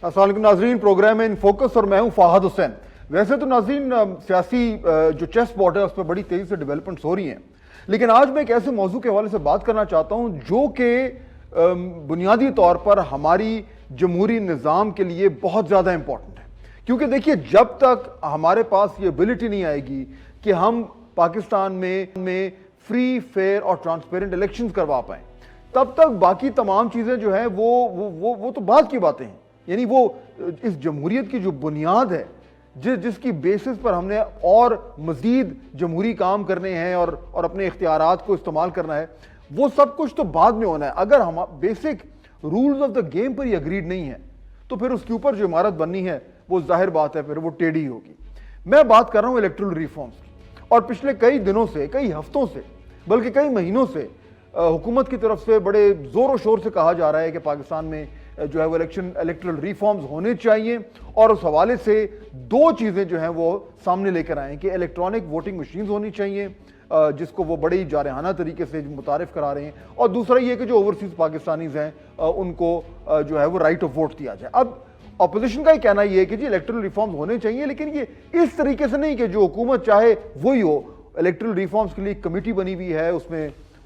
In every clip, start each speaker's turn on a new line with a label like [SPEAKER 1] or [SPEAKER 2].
[SPEAKER 1] अस्सलाम वालेकुम नाज़रीन, प्रोग्राम है इन फोकस और मैं हूं फाहद हुसैन। वैसे तो नाज़रीन सियासी जो चेस बोर्ड है उस पर बड़ी तेज़ी से डेवलपमेंट्स हो रही हैं, लेकिन आज मैं एक ऐसे मौजू के हवाले से बात करना चाहता हूं जो कि बुनियादी तौर पर हमारी जमहूरी निज़ाम के लिए बहुत ज़्यादा इंपॉर्टेंट है। क्योंकि देखिए, जब तक हमारे पास ये एबिलिटी नहीं आएगी कि हम पाकिस्तान में फ्री, फेयर और ट्रांसपेरेंट इलेक्शंस करवा पाएँ, तब तक बाकी तमाम चीज़ें जो हैं वो तो बात की बातें हैं। यानी वो इस जमहूरियत की जो बुनियाद है, जिसकी बेसिस पर हमने और मजीद जमहूरी काम करने हैं और अपने इख्तियारात को इस्तेमाल करना है, वो सब कुछ तो बाद में होना है। अगर हम basic rules of the game पर ही अग्रीड नहीं है तो फिर उसके ऊपर जो इमारत बननी है वो जाहिर बात है फिर वो टेढ़ी होगी। मैं बात कर रहा हूं इलेक्टोरल रिफॉर्म्स की, और पिछले कई दिनों से, कई हफ्तों से, बल्कि कई महीनों से हुकूमत की तरफ से बड़े जोरों शोर से कहा जा रहा है कि पाकिस्तान में जो है वो इलेक्टरल रिफॉर्म्स होने चाहिए, और उस हवाले से दो चीज़ें जो हैं वो सामने लेकर आए कि इलेक्ट्रॉनिक वोटिंग मशीन्स होनी चाहिए, जिसको वो बड़े ही जारहाना तरीके से मुतारिफ करा रहे हैं, और दूसरा ये कि जो ओवरसीज पाकिस्तानीज हैं उनको जो है वो राइट ऑफ वोट दिया जाए। अब अपोजिशन का ही कहना ये है कि जी इलेक्टरल रिफॉर्म्स होने चाहिए, लेकिन ये इस तरीके से नहीं कि जो हुकूमत चाहे वही हो। इलेक्टरल रिफॉर्म्स के लिए कमेटी बनी हुई है,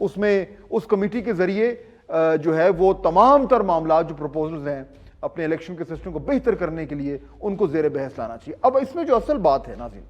[SPEAKER 1] उसमें उस कमेटी के जरिए जो है वो तमाम तर मामला जो प्रपोजल्स हैं अपने इलेक्शन के सिस्टम को बेहतर करने के लिए उनको जेर बहस लाना चाहिए। अब इसमें जो असल बात है नाज़रीन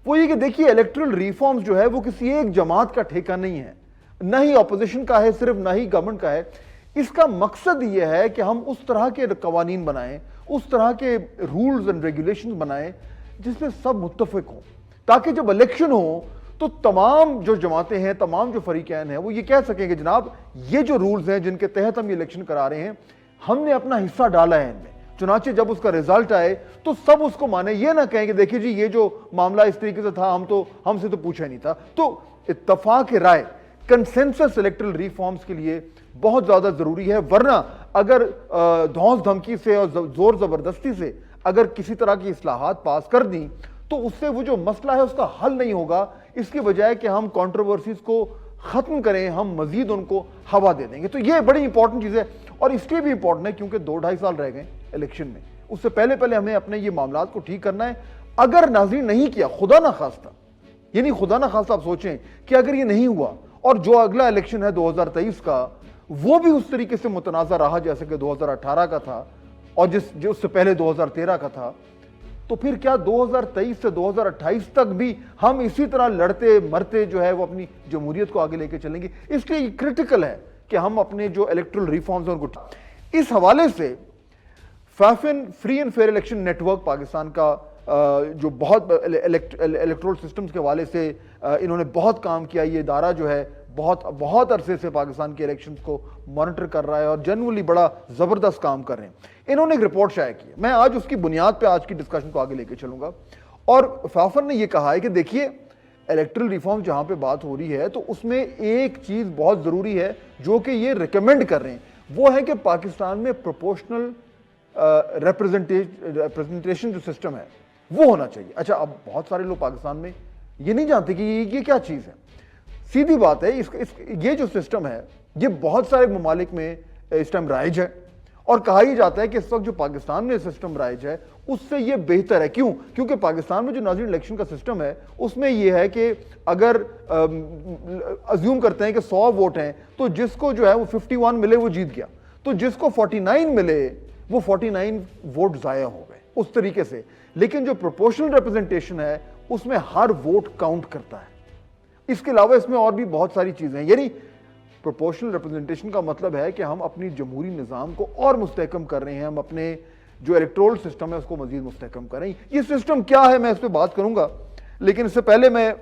[SPEAKER 1] वो ये कि देखिए, इलेक्टरल रिफॉर्म्स जो है वो किसी एक जमात का ठेका नहीं है, ना ही अपोजिशन का है सिर्फ, ना ही गवर्नमेंट का है। इसका मकसद ये है कि हम उस तरह के कवानीन बनाएं, उस तरह के रूल्स एंड रेगुलेशन बनाएं जिसमें सब मुत्तफिक हों, ताकि जब इलेक्शन हो तो तमाम जो जमातें हैं, तमाम जो फरीकैन हैं, वो ये कह सकेंगे जनाब ये जो रूल्स हैं जिनके तहत हम ये इलेक्शन करा रहे हैं, हमने अपना हिस्सा डाला है इनमें। चुनाचे जब उसका रिजल्ट आए तो सब उसको माने, ये ना कहें कि देखिए जी ये जो मामला इस तरीके से था, हमसे तो पूछा नहीं था। तो इत्तफाक राय, कंसेंसस इलेक्टरल रिफॉर्म्स के लिए बहुत ज्यादा जरूरी है, वरना अगर धौंस धमकी से और जोर जबरदस्ती से अगर किसी तरह की इस्लाहात पास कर दी तो उससे वो जो मसला है उसका हल नहीं होगा। इसके बजाय कि हम कंट्रोवर्सीज को खत्म करें, हम मजीद उनको हवा दे देंगे। तो ये बड़ी इंपॉर्टेंट चीज है, और इसलिए भी इंपॉर्टेंट है क्योंकि 2-2.5 साल रह गए इलेक्शन में। उससे पहले हमें अपने ये मामला को ठीक करना है। अगर नाज़रीन नहीं किया, खुदा ना खास्ता, यानी खुदा ना खास्ता आप सोचें कि अगर ये नहीं हुआ और जो अगला इलेक्शन है 2023 का वो भी उस तरीके से मुतनाज़ा रहा जैसे कि 2018 का था और जो उससे पहले 2013 का था, तो फिर क्या 2023 से 2028 तक भी हम इसी तरह लड़ते मरते जो है वो अपनी जमहूरियत को आगे लेके चलेंगे? इसलिए क्रिटिकल है कि हम अपने जो इलेक्टरल रिफॉर्म्स हैं उनको, इस हवाले से FAFEN free and fair election network Pakistan का जो बहुत इलेक्टोरल सिस्टम्स के हवाले से इन्होंने बहुत काम किया। ये इदारा जो है बहुत अरसे से पाकिस्तान के इलेक्शंस को मॉनिटर कर रहा है और जनरली बड़ा जबरदस्त काम कर रहे हैं। इन्होंने एक रिपोर्ट शाया की है, मैं आज उसकी बुनियाद पे आज की डिस्कशन को आगे लेके चलूंगा। और फाफर ने यह कहा है कि देखिए, इलेक्टरल रिफॉर्म जहां पे बात हो रही है तो उसमें एक चीज बहुत जरूरी है जो कि ये रिकमेंड कर रहे हैं, वो है कि पाकिस्तान में प्रोपोर्शनल रिप्रेजेंटेशन जो सिस्टम है वो होना चाहिए। अच्छा, अब बहुत सारे लोग पाकिस्तान में ये नहीं जानते कि ये क्या चीज है। सीधी बात है, ये जो सिस्टम है ये बहुत सारे ममालिक में इस टाइम राइज है, और कहा ही जाता है कि इस वक्त जो पाकिस्तान में सिस्टम राइज है उससे ये बेहतर है। क्यों? क्योंकि पाकिस्तान में जो नाज़रीन इलेक्शन का सिस्टम है उसमें यह है कि अगर अज्यूम करते हैं कि 100 वोट हैं तो जिसको जो है वो 51 मिले वो जीत गया, तो जिसको 49 मिले वो 49 वोट जाया हो गए, उस तरीके से। लेकिन जो प्रोपोर्शनल रिप्रेजेंटेशन है उसमें हर वोट काउंट करता है। इसके अलावा इसमें और भी बहुत सारी चीजें हैं। यानी प्रोपोर्शनल रिप्रेजेंटेशन का मतलब है कि हम अपनी जमहूरी निज़ाम को और मुस्तहकम कर रहे हैं, हम अपने जो इलेक्टोरल सिस्टम है उसको मजीद मुस्तहकम कर रहे हैं। ये सिस्टम क्या है मैं इस पर बात करूंगा, लेकिन इससे पहले मैं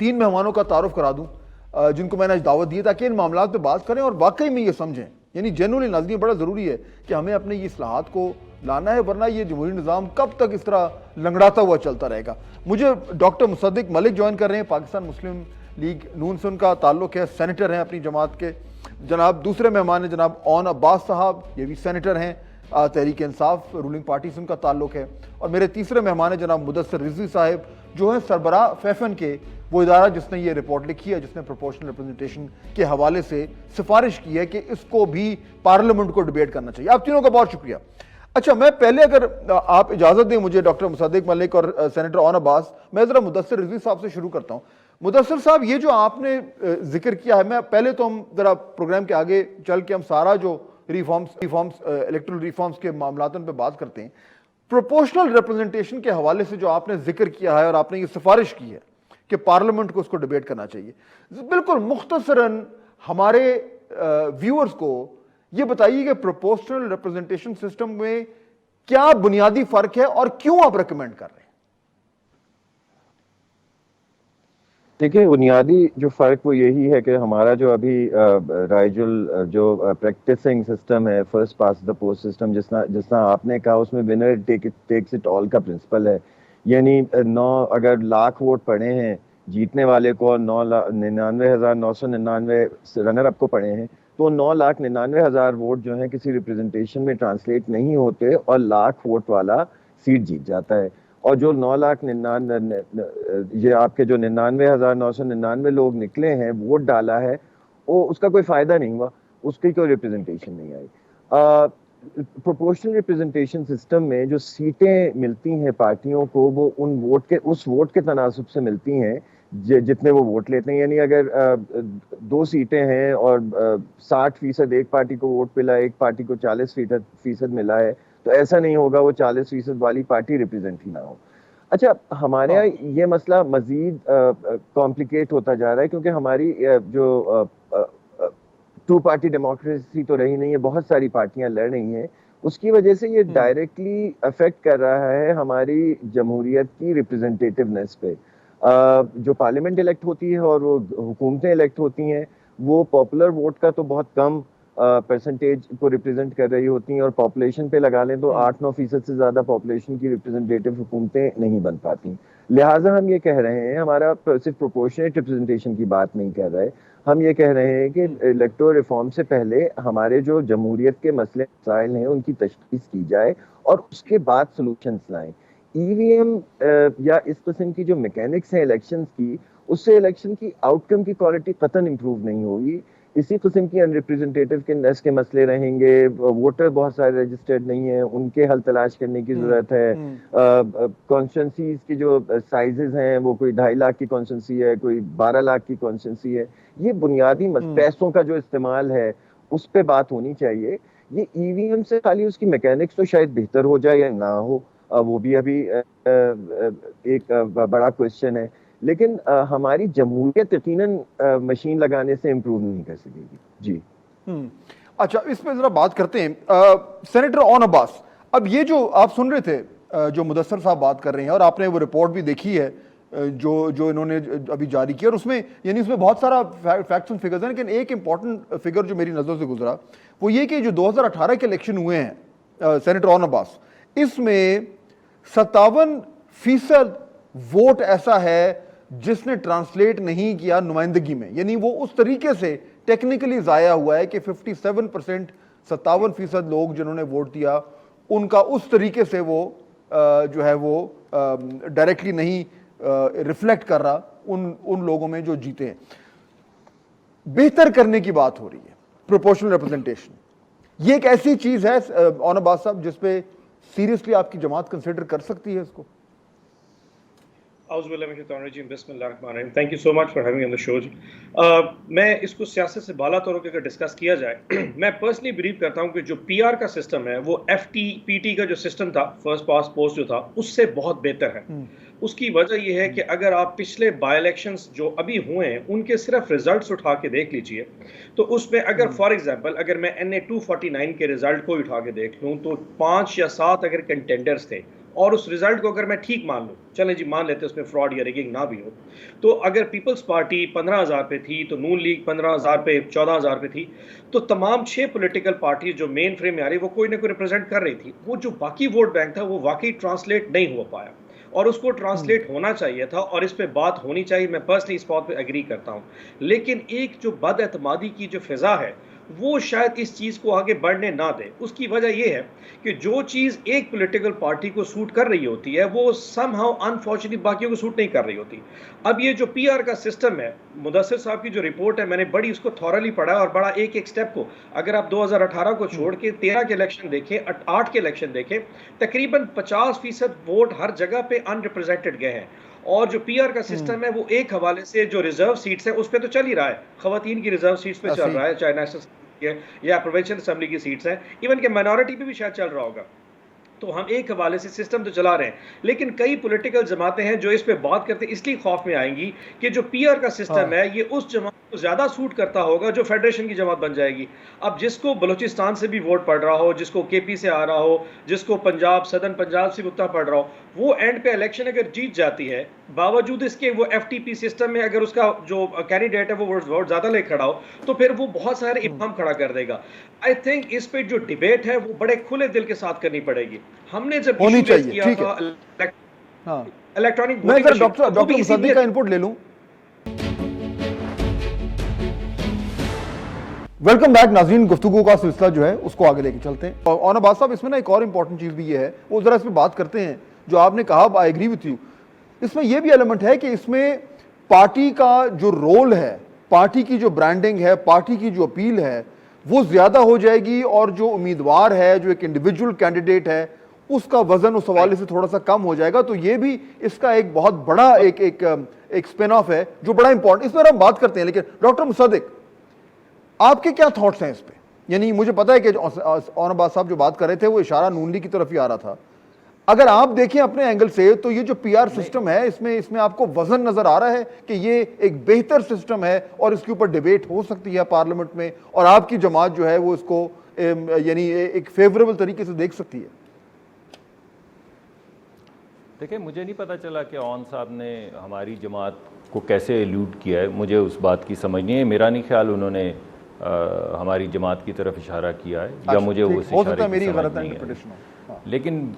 [SPEAKER 1] 3 मेहमानों का तारुफ करा दूं जिनको मैंने आज दावत दी ताकि इन मामलों पर बात करें और वाकई में ये समझें। यानी जनरली नाज़रीन बड़ा ज़रूरी है कि हमें अपने ये इस्लाहात को लाना है, वरना ये जमहूरी निज़ाम कब तक इस तरह लंगड़ाता हुआ चलता रहेगा। मुझे डॉक्टर मुसद्दिक मलिक ज्वाइन कर रहे हैं, पाकिस्तान मुस्लिम लीग नून से उनका ताल्लुक है, सेनेटर हैं अपनी जमात के। जनाब दूसरे मेहमान हैं जनाब ओन अब्बास साहब, ये भी सेनेटर हैं, तहरीक इंसाफ रूलिंग पार्टी से उनका ताल्लुक है। और मेरे तीसरे मेहमान हैं जनाब मुदस्सिर रिजवी साहब, जो है सरबरा फैफन के वो इदारा जिसने ये रिपोर्ट लिखी है, जिसने प्रोपोर्शनल रिप्रेजेंटेशन के हवाले से सिफारिश की है कि इसको भी पार्लियामेंट को डिबेट करना चाहिए। आप तीनों का बहुत शुक्रिया। अच्छा, मैं पहले अगर आप इजाजत दें मुझे डॉक्टर मुसद्दिक मलिक और सेनेटर ओन अब्बास, मैं जरा मुदस्सिर रिजवी साहब से शुरू करता हूं। मुदस्सिर साहब, ये जो आपने जिक्र किया है, मैं पहले तो हम जरा प्रोग्राम के आगे चल के हम सारा जो रिफॉर्म्स इलेक्टोरल रिफॉर्म्स के मामलातन पे बात करते हैं। प्रोपोर्शनल रिप्रेजेंटेशन के हवाले से जो आपने जिक्र किया है और आपने ये सिफारिश की है कि पार्लियामेंट को उसको डिबेट करना चाहिए, बिल्कुल मुख्तसरन हमारे व्यूअर्स को ये बताइए कि प्रोपोर्शनल रिप्रेजेंटेशन सिस्टम में क्या बुनियादी फर्क है और क्यों आप रिकमेंड कर रहे हैं?
[SPEAKER 2] देखिए, बुनियादी जो फ़र्क वो यही है कि हमारा जो अभी राइजुल जो प्रैक्टिसिंग सिस्टम है, first pass the post system, जितना आपने कहा, उसमें विनर टेक्स इट ऑल का प्रिंसिपल है। यानी 9 अगर लाख वोट पड़े हैं जीतने वाले को और 99,999 रनर अप को पड़े हैं, तो 9,99,000 वोट जो हैं किसी रिप्रेजेंटेशन में ट्रांसलेट नहीं होते और लाख वोट वाला सीट जीत जाता है। और जो 9,99,000 ये आपके जो 99,999 लोग निकले हैं, वोट डाला है, वो उसका कोई फायदा नहीं हुआ, उसकी कोई रिप्रेजेंटेशन नहीं आई। प्रोपोर्शनल रिप्रेजेंटेशन सिस्टम में जो सीटें मिलती हैं पार्टियों को, वो उस वोट के तनासुब से मिलती हैं जितने वो वोट लेते हैं। यानी अगर 2 सीटें हैं और 60% एक पार्टी को वोट मिला, एक पार्टी को 40% मिला है, तो ऐसा नहीं होगा वो 40% वाली पार्टी रिप्रेजेंट ही ना हो। अच्छा, हमारे यहाँ ये मसला मजीद कॉम्प्लिकेट होता जा रहा है, क्योंकि हमारी जो 2 पार्टी डेमोक्रेसी तो रही नहीं है, बहुत सारी पार्टियां लड़ रही हैं। उसकी वजह से ये डायरेक्टली अफेक्ट कर रहा है हमारी जमहूरियत की रिप्रेजेंटेटिवनेस पे। जो पार्लियामेंट इलेक्ट होती है और वो हुकूमतें इलेक्ट होती हैं, वो पॉपुलर वोट का तो बहुत कम परसेंटेज को रिप्रेजेंट कर रही होती हैं, और पॉपुलेशन पे लगा लें तो 8-9% से ज़्यादा पॉपुलेशन की रिप्रेजेंटेटिव हुकूमतें नहीं बन पाती। लिहाजा हम ये कह रहे हैं, हमारा सिर्फ प्रोपोर्शनेट रिप्रेजेंटेशन की बात नहीं कर रहे, हम ये कह रहे हैं कि इलेक्टोरल रिफॉर्म से पहले हमारे जो जमहूरियत के मसले मसाइल हैं उनकी तशख़ीस की जाए और उसके बाद सोल्यूशंस लाएं। ईवीएम या इस किस्म की जो मैकेनिक्स हैं इलेक्शंस की, उससे इलेक्शन की आउटकम की क्वालिटी कतई इंप्रूव नहीं होगी। इसी किस्म की अनरिप्रेजेंटेटिव के मसले रहेंगे, वोटर बहुत सारे रजिस्टर्ड नहीं है, उनके हल तलाश करने की जरूरत है। कॉन्स्टिट्यूंसीज की जो साइजेस हैं, वो कोई 2.5 लाख की कॉन्स्टिट्यूंसी है, कोई 12 लाख की कॉन्स्टिट्यूंसी है। ये बुनियादी पैसों का जो इस्तेमाल है उस पर बात होनी चाहिए। ये ईवीएम से खाली उसकी मैकेनिक्स तो शायद बेहतर हो जाए या ना हो, वो भी अभी एक बड़ा क्वेश्चन है, लेकिन हमारी जमहूरियत यकीनन मशीन लगाने से इम्प्रूव नहीं कर सकेगी। जी।
[SPEAKER 1] अच्छा, इस पे जरा बात करते हैं। सेनेटर ओन अब्बास, अब ये जो आप सुन रहे थे, जो मुदस्सर साहब बात कर रहे हैं, और आपने वो रिपोर्ट भी देखी है जो इन्होंने अभी जारी किया, और उसमें यानी उसमें बहुत सारा फैक्ट्स एंड फिगर्स हैं, लेकिन एक इंपॉर्टेंट फिगर जो मेरी नज़रों से गुजरा वो ये कि जो 2018 के इलेक्शन हुए हैं, सेनेटर ओन अब्बास, इसमें 57% वोट ऐसा है जिसने ट्रांसलेट नहीं किया नुमाइंदगी में। यानी वो उस तरीके से टेक्निकली ज़ाया हुआ है कि 57%, 57% लोग जिन्होंने वोट दिया, उनका उस तरीके से वो जो है वो डायरेक्टली नहीं रिफ्लेक्ट कर रहा उन लोगों में जो जीते हैं। बेहतर करने की बात हो रही है प्रोपोर्शनल रिप्रेजेंटेशन। ये एक ऐसी चीज है ओन अब्बास साहब जिसपे सीरियसली आपकी जमात कंसिडर कर सकती है इसको?
[SPEAKER 3] Thank you so much for having on the show. मैं इसको सियासत से बाला तौर पर अगर डिस्कस किया जाए, मैं पर्सनली बिलीव करता हूं कि जो पीआर का सिस्टम है वो एफटीपीटी का जो सिस्टम था, फर्स्ट पास पोस्ट जो था, उससे बहुत बेहतर है। उसकी वजह यह है कि अगर आप पिछले बाय इलेक्शंस जो अभी हुए हैं उनके सिर्फ रिजल्ट्स उठा के देख लीजिए, तो उसमें अगर फॉर एग्जांपल अगर मैं NA 249 के रिजल्ट को उठा के देख लूं तो 5 या 7 अगर कंटेंडर्स थे, और उस रिजल्ट को अगर मैं ठीक मान लूं, चलें जी मान लेते उसमें फ्रॉड या रिगिंग ना भी हो, तो अगर पीपल्स पार्टी 15,000 पे थी तो नून लीग 15,000 पे 14,000 पे थी, तो तमाम 6 पॉलिटिकल पार्टी जो मेन फ्रेम में आ रही वो कोई ना कोई रिप्रेजेंट कर रही थी। वो जो बाकी वोट बैंक था वो वाकई ट्रांसलेट नहीं हो पाया, और उसको ट्रांसलेट होना चाहिए था, और इस पे बात होनी चाहिए। मैं पर्सनली इस बात पे एग्री करता हूं, लेकिन एक जो बदएतमादी की जो फिजा है वो शायद इस चीज़ को आगे बढ़ने ना दे। उसकी वजह ये है कि जो चीज़ एक पॉलिटिकल पार्टी को सूट कर रही होती है वो समहाउ अनफॉर्चुनेटली बाकियों को सूट नहीं कर रही होती। अब ये जो पीआर का सिस्टम है, मुदस्सिर साहब की जो रिपोर्ट है, मैंने बड़ी उसको थॉरली पढ़ा और बड़ा एक स्टेप को, अगर आप 2018 को छोड़ के 13 के इलेक्शन देखें, 8 के इलेक्शन देखें, तकरीबन 50% वोट हर जगह पे अनरिप्रेजेंटेड गए हैं। और जो पीआर का सिस्टम है वो एक हवाले से जो रिजर्व सीट्स है उस पर तो चल ही रहा है, खवातीन की रिजर्व सीट्स पे चल रहा है, चाहे नेशनल या प्रोविंशियल असेंबली की सीट्स हैं, इवन के माइनॉरिटी पे भी शायद चल रहा होगा। तो हम एक हवाले से सिस्टम तो चला रहे हैं, लेकिन कई पॉलिटिकल जमातें हैं जो इस पे बात करते हैं, इसलिए खौफ में आएंगी कि जो पीआर का सिस्टम है ये उस जमात को ज्यादा सूट करता होगा जो फेडरेशन की जमात बन जाएगी। अब जिसको बलूचिस्तान से भी वोट पड़ रहा हो, जिसको केपी से आ रहा हो, जिसको पंजाब सदर्न पंजाब से उतना पड़ रहा हो, वो एंड पे इलेक्शन अगर जीत जाती है, बावजूद इसके वो एफटीपी सिस्टम में अगर उसका जो कैंडिडेट है वो वोट ज्यादा ले खड़ा हो, तो फिर वो बहुत सारे इब्हाम खड़ा कर देगा। आई थिंक इस पे जो डिबेट है वो बड़े खुले दिल के साथ करनी पड़ेगी। हमने जब
[SPEAKER 1] होनी
[SPEAKER 3] issue raise
[SPEAKER 1] चाहिए,
[SPEAKER 3] किया
[SPEAKER 1] ठीक
[SPEAKER 3] था
[SPEAKER 1] हाँ।
[SPEAKER 3] इलेक्ट्रॉनिक
[SPEAKER 1] मैं जरा डॉक्टर मुसद्दिक का इनपुट ले लूं। वेलकम बैक नाज़रीन, गुफ्तगू का सिलसिला जो है उसको आगे लेके चलते हैं। और अब्बास साहब, इसमें ना एक और इंपॉर्टेंट चीज भी ये है, वो जरा इस पर बात करते हैं। जो आपने कहा, आई एग्री विथ यू, इसमें यह भी एलिमेंट है कि इसमें पार्टी का जो रोल है, पार्टी की जो ब्रांडिंग है, पार्टी की जो अपील है, वो ज्यादा हो जाएगी, और जो उम्मीदवार है, जो एक इंडिविजुअल कैंडिडेट है, उसका वजन उस हवाले से थोड़ा सा कम हो जाएगा। तो ये भी इसका एक बहुत बड़ा एक स्पिन ऑफ है जो बड़ा इंपॉर्टेंट, इस पर हम बात करते हैं। लेकिन डॉक्टर मुसद्दिक, आपके क्या थॉट्स हैं इस पे? यानी मुझे पता है कि औरंगाबाद साहब जो बात कर रहे थे वो इशारा नून लीग की तरफ ही आ रहा था। अगर आप देखें अपने एंगल से, तो ये जो पीआर सिस्टम है, इसमें आपको वजन नजर आ रहा है कि ये एक बेहतर सिस्टम है और इसके ऊपर डिबेट हो सकती है पार्लियामेंट में, और आपकी जमात जो है वो इसको यानी एक फेवरेबल तरीके से देख सकती है?
[SPEAKER 4] देखिए, मुझे नहीं पता चला कि औन साहब ने हमारी जमात को कैसे एल्यूड किया है, मुझे उस बात की समझ नहीं है। मेरा नहीं ख्याल उन्होंने हमारी जमात की तरफ इशारा किया है, या मुझे उस इशारे की समझ नहीं है। लेकिन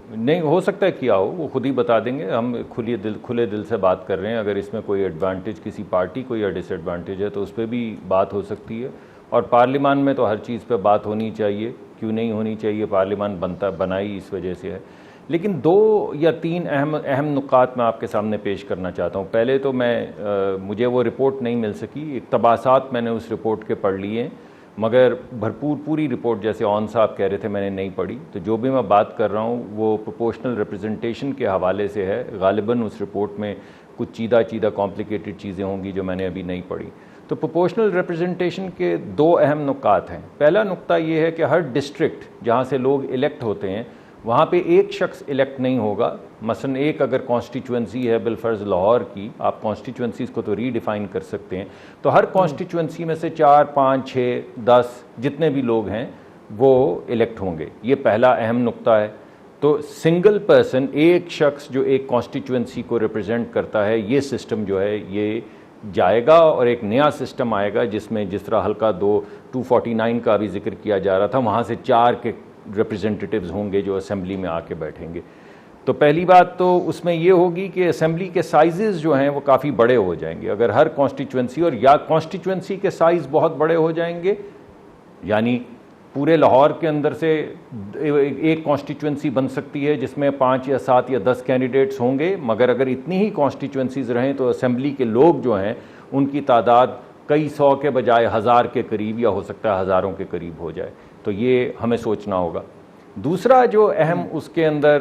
[SPEAKER 4] नहीं, हो सकता है किया हो, वो खुद ही बता देंगे। हम खुले दिल से बात कर रहे हैं। अगर इसमें कोई एडवांटेज किसी पार्टी को या डिसएडवांटेज है तो उस पर भी बात हो सकती है। और पार्लियामान में तो हर चीज़ पे बात होनी चाहिए, क्यों नहीं होनी चाहिए, पार्लियामान बनाई इस वजह से है। लेकिन 2 या 3 अहम नुकात मैं आपके सामने पेश करना चाहता हूँ। पहले तो मुझे वो रिपोर्ट नहीं मिल सकी, इक़्तबासात मैंने उस रिपोर्ट के पढ़ लिए, मगर पूरी रिपोर्ट जैसे औन साहब कह रहे थे मैंने नहीं पढ़ी। तो जो भी मैं बात कर रहा हूँ वो प्रोपोर्शनल रिप्रेजेंटेशन के हवाले से है। गालिबन उस रिपोर्ट में कुछ चीदा कॉम्प्लिकेटेड चीज़ें होंगी जो मैंने अभी नहीं पढ़ी। तो प्रोपोर्शनल रिप्रेजेंटेशन के 2 अहम नुकात हैं। पहला नुक्ता ये है कि हर डिस्ट्रिक्ट जहाँ से लोग इलेक्ट होते हैं वहाँ पे एक शख्स इलेक्ट नहीं होगा। मसलन एक अगर कॉन्स्टिट्यूंसी है बिलफर्ज लाहौर की, आप कॉन्स्टिट्यूंसीज़ को तो रीडिफ़ाइन कर सकते हैं, तो हर कॉन्स्टिट्यूंसी में से 4, 5, 6, 10 जितने भी लोग हैं वो इलेक्ट होंगे। ये पहला अहम नुक्ता है। तो सिंगल पर्सन, एक शख्स जो एक कॉन्स्टिट्यूंसी को रिप्रेजेंट करता है, ये सिस्टम जो है ये जाएगा और एक नया सिस्टम आएगा जिसमें जिस तरह हल्का 249 का भी जिक्र किया जा रहा था, वहाँ से 4 के रिप्रेजेंटेटिव्स होंगे जो असेंबली में आके बैठेंगे। तो पहली बात तो उसमें ये होगी कि असेंबली के साइजेस जो हैं वो काफ़ी बड़े हो जाएंगे। अगर हर कॉन्स्टिट्यूंसी, और या कॉन्स्टिट्यूंसी के साइज़ बहुत बड़े हो जाएंगे, यानी पूरे लाहौर के अंदर से एक कॉन्स्टिट्यूंसी बन सकती है जिसमें 5 या 7 या 10 कैंडिडेट्स होंगे, मगर अगर इतनी ही कॉन्स्टिट्यूंसीज़ रहें तो असेंबली के लोग जो हैं उनकी तादाद कई 100 के बजाय 1000 के करीब, या हो सकता है हज़ारों के करीब हो जाए। तो ये हमें सोचना होगा। दूसरा जो अहम उसके अंदर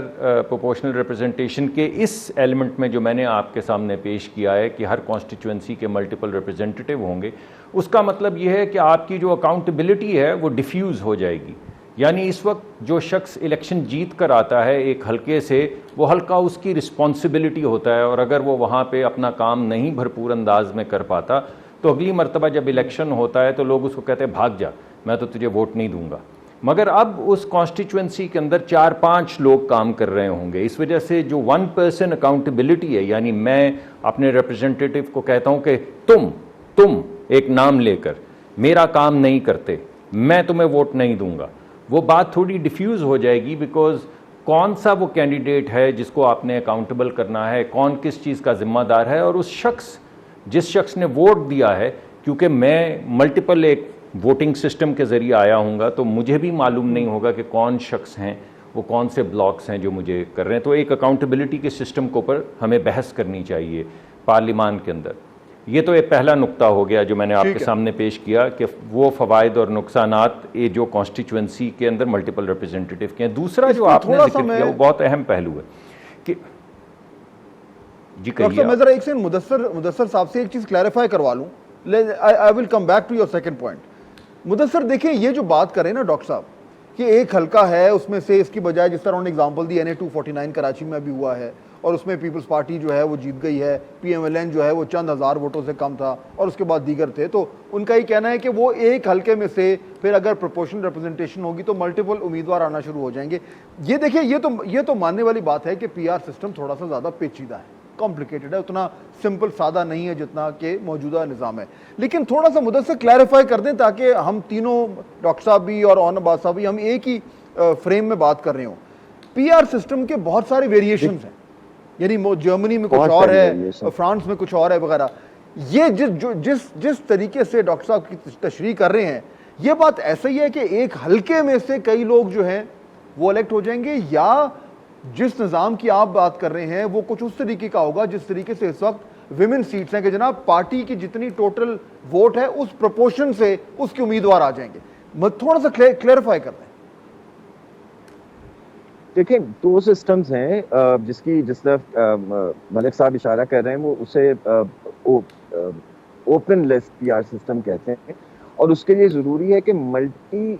[SPEAKER 4] प्रोपोर्शनल रिप्रेजेंटेशन के इस एलिमेंट में जो मैंने आपके सामने पेश किया है कि हर कॉन्स्टिट्यूंसी के मल्टीपल रिप्रेजेंटेटिव होंगे, उसका मतलब ये है कि आपकी जो अकाउंटेबिलिटी है वो डिफ्यूज़ हो जाएगी। यानी इस वक्त जो शख्स इलेक्शन जीत कर आता है एक हल्के से, वो हल्का उसकी रिस्पॉन्सिबिलिटी होता है, और अगर वो वहाँ पे अपना काम नहीं भरपूर अंदाज में कर पाता तो अगली मरतबा जब इलेक्शन होता है तो लोग उसको कहते हैं भाग जा, मैं तो तुझे वोट नहीं दूंगा। मगर अब उस कॉन्स्टिट्यूंसी के अंदर 4-5 लोग काम कर रहे होंगे। इस वजह से जो 1 पर्सन अकाउंटेबिलिटी है, यानी मैं अपने रिप्रेजेंटेटिव को कहता हूं कि तुम एक नाम लेकर मेरा काम नहीं करते, मैं तुम्हें वोट नहीं दूंगा, वो बात थोड़ी डिफ्यूज हो जाएगी। बिकॉज कौन सा वो कैंडिडेट है जिसको आपने अकाउंटेबल करना है, कौन किस चीज़ का जिम्मेदार है, और उस शख्स जिस शख्स ने वोट दिया है, क्योंकि मैं मल्टीपल एक वोटिंग सिस्टम के ज़रिए आया हूँगा तो मुझे भी मालूम नहीं होगा कि कौन शख्स हैं, वो कौन से ब्लॉक्स हैं जो मुझे कर रहे हैं। तो एक अकाउंटेबिलिटी के सिस्टम के ऊपर हमें बहस करनी चाहिए पार्लिमान के अंदर। ये तो एक पहला नुक्ता हो गया जो मैंने आपके सामने पेश किया कि वो फ़वाइद और नुकसानात ये जो कॉन्स्टिट्यूंसी के अंदर मल्टीपल रिप्रेजेंटेटिव के हैं। दूसरा जो आपने जिक्र किया वो बहुत अहम पहलू है कि जी कहिए।
[SPEAKER 1] मैं जरा एक सेकंड मुदस्सर साहब से एक चीज क्लैरिफाई करवा लूं, I will come back to your second point. Mudassar देखिए, ये जो बात करें ना डॉक्टर साहब कि एक हल्का है, उसमें से इसकी बजाय जिस तरह उन्होंने एग्जांपल दी NA 249 कराची में भी हुआ है और उसमें पीपल्स पार्टी जो है वो जीत गई है, PMLN जो है वो चंद हज़ार वोटों से कम था और उसके बाद दीगर थे। तो उनका ये कहना है कि वो एक हल्के में से फिर अगर प्रोपोर्शनल रिप्रेजेंटेशन होगी तो मल्टीपल उम्मीदवार आना शुरू हो जाएंगे। ये देखिए, ये तो मानने वाली बात है कि PR सिस्टम थोड़ा सा ज़्यादा पेचीदा है, कॉम्प्लिकेटेड है, उतना सिंपल सादा नहीं है जितना कि मौजूदा निज़ाम है। लेकिन थोड़ा सा मुदस्सर क्लैरिफाई कर दें ताकि हम तीनों, डॉक्टर साहब भी और ऑन अब्बास साहब भी, हम एक ही फ्रेम में बात कर रहे हो। PR सिस्टम के बहुत सारे वेरिएशंस हैं, यानी जर्मनी में कुछ और है, फ्रांस में कुछ और है वगैरह। ये जिस तरीके से डॉक्टर साहब की तशरीह कर रहे हैं, ये बात ऐसा ही है कि एक हल्के में से कई लोग जो हैं वो इलेक्ट हो जाएंगे, या जिस निज़ाम की आप बात कर रहे हैं वो कुछ उस तरीके का होगा जिस तरीके से इस वक्त विमेन सीट्स हैं कि जनाब पार्टी की जितनी टोटल वोट है उस प्रोपोर्शन से उसके उम्मीदवार आ जाएंगे। थोड़ा सा क्लेरिफाई कर दें।
[SPEAKER 2] देखिए, दो सिस्टम्स हैं जिस तरफ मलिक साहब इशारा कर रहे हैं, वो उसे ओपन लिस्ट PR सिस्टम कहते हैं। और उसके लिए ज़रूरी है कि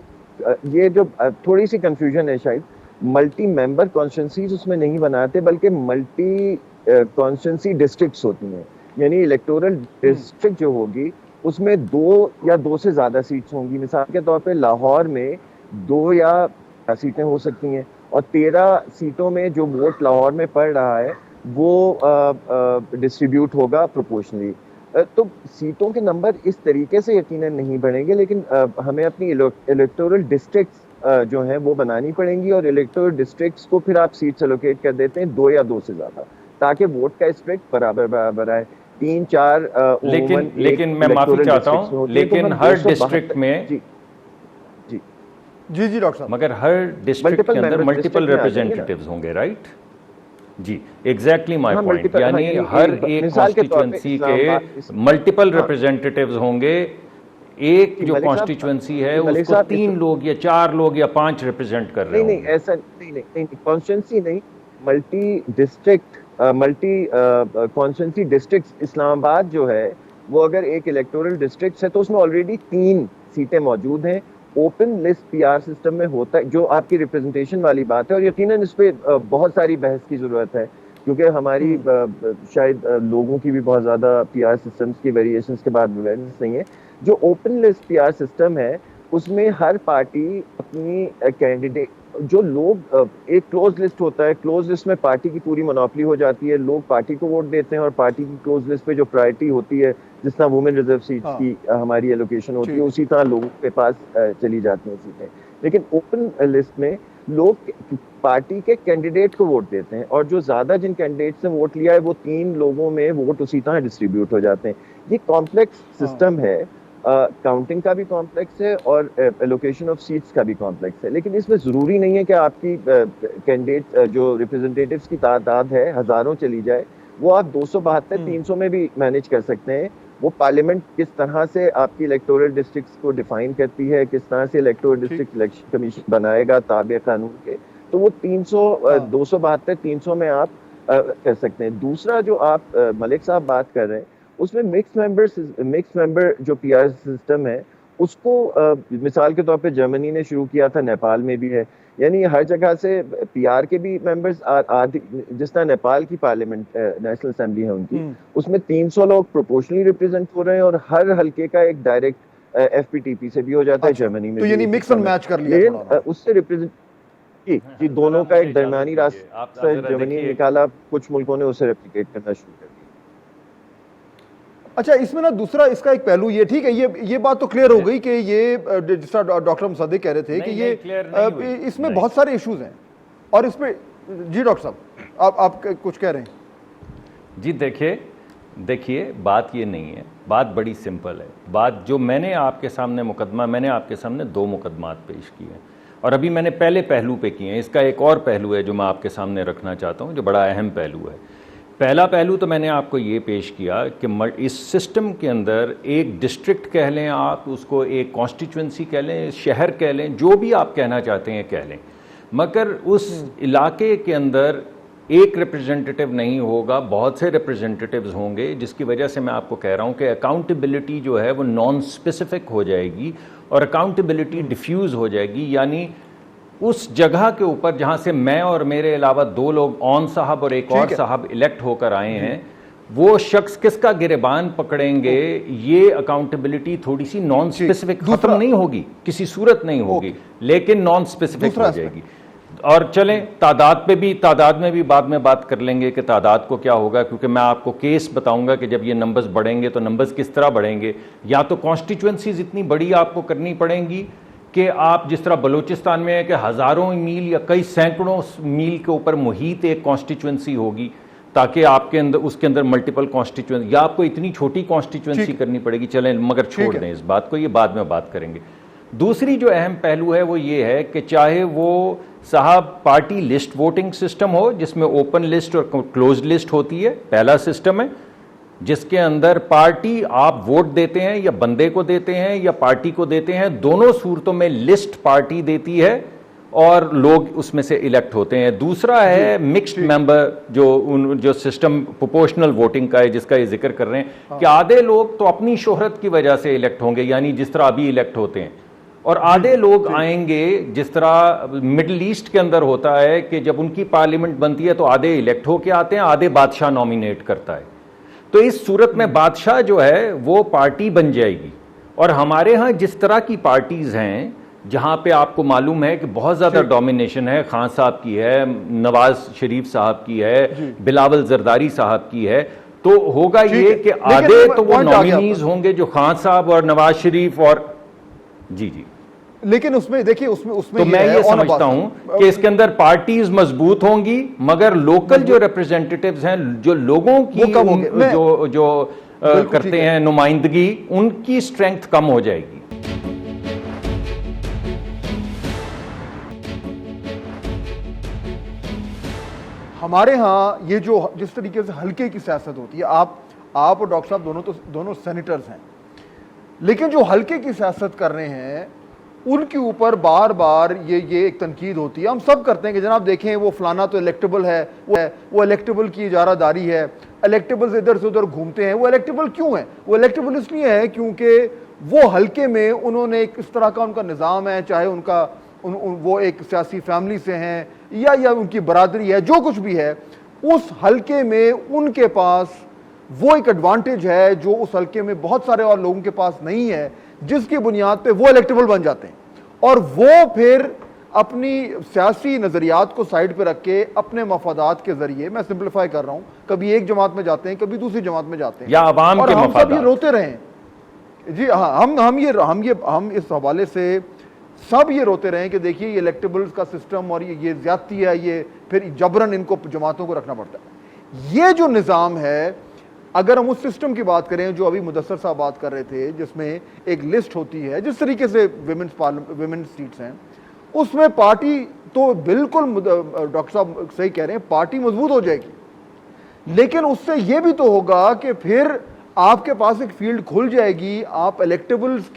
[SPEAKER 2] ये जो थोड़ी सी कंफ्यूजन है शायद, मल्टी मेंबर कॉन्स्टिट्यूंसीज उसमें नहीं बनाते बल्कि मल्टी कॉन्स्टिट्यूंसी डिस्ट्रिक्ट्स होती हैं। यानी इलेक्टोरल डिस्ट्रिक्ट जो होगी उसमें 2 या 2 से ज़्यादा सीट्स होंगी। मिसाल के तौर पे लाहौर में 2 या सीटें हो सकती हैं और 13 सीटों में जो वोट लाहौर में पड़ रहा है वो डिस्ट्रीब्यूट होगा प्रोपोर्शनली। तो सीटों के नंबर इस तरीके से यकीनन नहीं बढ़ेंगे, लेकिन हमें अपनी इलेक्टोरल डिस्ट्रिक्ट्स जो हैं वो बनानी पड़ेंगी और इलेक्टोरल डिस्ट्रिक्ट्स को फिर आप सीट्स एलोकेट कर देते हैं 2 या 2 से ज़्यादा, ताकि वोट का स्प्रेड बराबर आए। 3-4
[SPEAKER 4] लेकिन मैं माफी चाहता हूँ, लेकिन हर डिस्ट्रिक्ट में
[SPEAKER 1] जी डॉक्टर साहब,
[SPEAKER 4] मगर हर डिस्ट्रिक्ट के अंदर मल्टीपल रिप्रेजेंटेटिव्स होंगे, राइट जी, एग्जैक्टली माय पॉइंट। यानी हर एक कॉन्स्टिट्यूएंसी के मल्टीपल रिप्रेजेंटेटिव्स होंगे। एक जो कॉन्स्टिट्यूएंसी है उसको 3 लोग या 4 लोग या 5 रिप्रेजेंट कर रहे हैं।
[SPEAKER 2] नहीं, ऐसा नहीं, कॉन्स्टिट्यूएंसी नहीं, multi district, multi constituency district. Islamabad जो है वो अगर एक इलेक्टोरल डिस्ट्रिक्ट है तो उसमें ऑलरेडी 3 सीटें मौजूद हैं। ओपन लिस्ट PR सिस्टम में होता है, जो आपकी रिप्रेजेंटेशन वाली बात है, और यकीनन इस पे बहुत सारी बहस की ज़रूरत है क्योंकि हमारी शायद लोगों की भी बहुत ज़्यादा PR सिस्टम्स की वेरिएशंस के बाद अवेयरनेस नहीं है। जो ओपन लिस्ट PR सिस्टम है उसमें हर पार्टी अपनी कैंडिडेट, जो लोग, एक क्लोज लिस्ट होता है, क्लोज लिस्ट में पार्टी की पूरी मोनोपोली हो जाती है, लोग पार्टी को वोट देते हैं और पार्टी की क्लोज लिस्ट पे जो प्रायोरिटी होती है, जिस तरह वुमेन रिजर्व सीट्स की हमारी एलोकेशन होती है, उसी तरह लोगों के पास चली जाती हैं सीटें। लेकिन ओपन लिस्ट में लोग पार्टी के कैंडिडेट को वोट देते हैं और जो ज्यादा जिन कैंडिडेट से वोट लिया है वो 3 लोगों में वोट उसी तरह डिस्ट्रीब्यूट हो जाते हैं। ये कॉम्प्लेक्स सिस्टम है, काउंटिंग का भी कॉम्प्लेक्स है और एलोकेशन ऑफ सीट्स का भी कॉम्प्लेक्स है। लेकिन इसमें ज़रूरी नहीं है कि आपकी कैंडिडेट जो रिप्रेजेंटेटिव्स की तादाद है हज़ारों चली जाए, वो आप 272-300 में भी मैनेज कर सकते हैं। वो पार्लियामेंट किस तरह से आपकी इलेक्टोरल डिस्ट्रिक्ट्स को डिफाइन करती है, किस तरह से इलेक्टोरल डिस्ट्रिक्ट इलेक्शन कमीशन बनाएगा ताबे कानून के, तो वो 272-300 में आप कर सकते हैं। दूसरा जो आप मलिक साहब बात कर रहे हैं उसमें मिक्स मेंबर जो PR सिस्टम है उसको मिसाल के तौर पे जर्मनी ने शुरू किया था, नेपाल में भी है। यानी हर जगह से PR के भी मेंबर्स जिस तरह नेपाल की पार्लियामेंट नेशनल असेंबली है उनकी, उसमें 300 लोग प्रोपोर्शनली रिप्रेजेंट हो रहे हैं और हर हल्के का एक डायरेक्ट FPTP से भी हो जाता है। जर्मनी में
[SPEAKER 1] तो यानी मिक्स एंड मैच कर लिया,
[SPEAKER 2] उससे रिप्रेजेंट जी दोनों का एक दरमियानी रास्ता जर्मनी ने निकाला, कुछ मुल्कों ने उसे रेप्लिकेट करना शुरू कर दिया।
[SPEAKER 1] अच्छा, इसमें ना दूसरा इसका एक पहलू ये, ठीक है, ये बात तो क्लियर हो गई कि ये जिस तरह डॉक्टर मुसद्दिक कह रहे थे कि ये इसमें बहुत सारे इश्यूज हैं और इसमें जी डॉक्टर साहब आप कुछ कह रहे हैं।
[SPEAKER 4] जी देखिए, देखिए, बात ये नहीं है, बात बड़ी सिंपल है। बात जो मैंने आपके सामने 2 मुकदमात पेश किए हैं और अभी मैंने पहले पहलू पे किए हैं। इसका एक और पहलू है जो मैं आपके सामने रखना चाहता हूँ, जो बड़ा अहम पहलू है। पहला पहलू तो मैंने आपको ये पेश किया कि इस सिस्टम के अंदर एक डिस्ट्रिक्ट कह लें, आप उसको एक कॉन्स्टिट्यूंसी कह लें, शहर कह लें, जो भी आप कहना चाहते हैं कह लें, मगर उस इलाके के अंदर एक रिप्रेजेंटेटिव नहीं होगा, बहुत से रिप्रेजेंटेटिव्स होंगे, जिसकी वजह से मैं आपको कह रहा हूं कि अकाउंटेबिलिटी जो है वो नॉन स्पेसिफिक हो जाएगी और अकाउंटेबिलिटी डिफ्यूज हो जाएगी। यानी उस जगह के ऊपर जहां से मैं और मेरे अलावा 2 लोग ऑन साहब और एक और साहब इलेक्ट होकर आए हैं, वो शख्स किसका गिरेबान पकड़ेंगे, ये अकाउंटेबिलिटी थोड़ी सी नॉन स्पेसिफिक खत्म नहीं होगी, किसी सूरत नहीं होगी, लेकिन नॉन स्पेसिफिक हो जाएगी। और चलें तादाद में भी बाद में बात कर लेंगे कि तादाद को क्या होगा, क्योंकि मैं आपको केस बताऊंगा कि जब ये नंबर्स बढ़ेंगे तो नंबर्स किस तरह बढ़ेंगे। या तो कॉन्स्टिट्यूंसीज इतनी बड़ी आपको करनी पड़ेंगी कि आप जिस तरह बलूचिस्तान में है कि हज़ारों मील या कई सैकड़ों मील के ऊपर मुहित एक कॉन्स्टिट्यूंसी होगी, ताकि आपके अंदर उसके अंदर मल्टीपल कॉन्स्टिट्यूंसी, या आपको इतनी छोटी कॉन्स्टिट्यूंसी करनी पड़ेगी। चलें, मगर छोड़ दें इस बात को, ये बाद में बात करेंगे। दूसरी जो अहम पहलू है वो ये है कि चाहे वो साहब पार्टी लिस्ट वोटिंग सिस्टम हो, जिसमें ओपन लिस्ट और क्लोज लिस्ट होती है, पहला सिस्टम है जिसके अंदर पार्टी आप वोट देते हैं या बंदे को देते हैं या पार्टी को देते हैं, दोनों सूरतों में लिस्ट पार्टी देती है और लोग उसमें से इलेक्ट होते हैं। दूसरा है मिक्स्ड मेंबर, जो सिस्टम प्रोपोर्शनल वोटिंग का है, जिसका ये जिक्र कर रहे हैं कि आधे लोग तो अपनी शोहरत की वजह से इलेक्ट होंगे, यानी जिस तरह अभी इलेक्ट होते हैं, और आधे लोग आएंगे जिस तरह मिडिल ईस्ट के अंदर होता है कि जब उनकी पार्लियामेंट बनती है तो आधे इलेक्ट होके आते हैं, आधे बादशाह नॉमिनेट करता है। तो इस सूरत में बादशाह जो है वो पार्टी बन जाएगी। और हमारे यहाँ जिस तरह की पार्टीज हैं, जहाँ पे आपको मालूम है कि बहुत ज़्यादा डोमिनेशन है, खान साहब की है, नवाज शरीफ साहब की है, बिलावल जरदारी साहब की है, तो होगा ये कि आधे तो वो नॉमिनीज होंगे जो खान साहब और नवाज शरीफ और जी।
[SPEAKER 1] लेकिन उसमें देखिए, उसमें
[SPEAKER 4] तो मैं ये समझता हूं कि इसके अंदर पार्टीज मजबूत होंगी, मगर लोकल जो रिप्रेजेंटेटिव्स हैं, जो लोगों की जो करते हैं नुमाइंदगी, उनकी स्ट्रेंथ कम हो जाएगी।
[SPEAKER 1] हमारे यहाँ ये जो जिस तरीके से हल्के की सियासत होती है, आप और डॉक्टर साहब दोनों सेनेटर्स हैं, लेकिन जो हल्के की सियासत कर रहे हैं उनके ऊपर बार बार ये एक तनकीद होती है। हम सब करते हैं कि जनाब देखें वो फलाना तो इलेक्टेबल है, वो इलेक्टेबल की इजारादारी है, इलेक्टेबल इधर से उधर घूमते हैं। वो इलेक्टेबल क्यों है? वो इलेक्टेबल इसलिए है क्योंकि वो हल्के में उन्होंने एक इस तरह का उनका निज़ाम है, चाहे वो एक सियासी फैमिली से हैं या उनकी बरादरी है, जो कुछ भी है, उस हल्के में उनके पास वो एक एडवांटेज है जो उस हल्के में बहुत सारे और लोगों के पास नहीं है, जिसकी बुनियाद पे वो इलेक्टेबल बन जाते हैं। और वो फिर अपनी सियासी नजरियात को साइड पे रख के अपने मफादात के जरिए, मैं सिंप्लीफाई कर रहा हूं, कभी एक जमात में जाते हैं, कभी दूसरी जमात में जाते हैं,
[SPEAKER 4] या अवाम
[SPEAKER 1] और
[SPEAKER 4] के
[SPEAKER 1] हम सब ये
[SPEAKER 4] मफादात।
[SPEAKER 1] रोते रहे जी हाँ, हम इस हवाले से सब ये रोते रहे कि देखिए ये इलेक्टेबल्स का सिस्टम और ये ज्यादती है, ये फिर जबरन इनको जमातों को रखना पड़ता है। ये जो निज़ाम है, अगर हम उस सिस्टम की बात करें जो अभी मुदस्सर साहब बात कर रहे थे, जिसमें एक लिस्ट होती है, जिस तरीके से विमेंस सीट्स हैं, उसमें पार्टी तो बिल्कुल डॉक्टर साहब सही कह रहे हैं, पार्टी मजबूत हो जाएगी, लेकिन उससे यह भी तो होगा कि फिर आपके पास एक फील्ड खुल जाएगी, आप इलेक्टेबल्स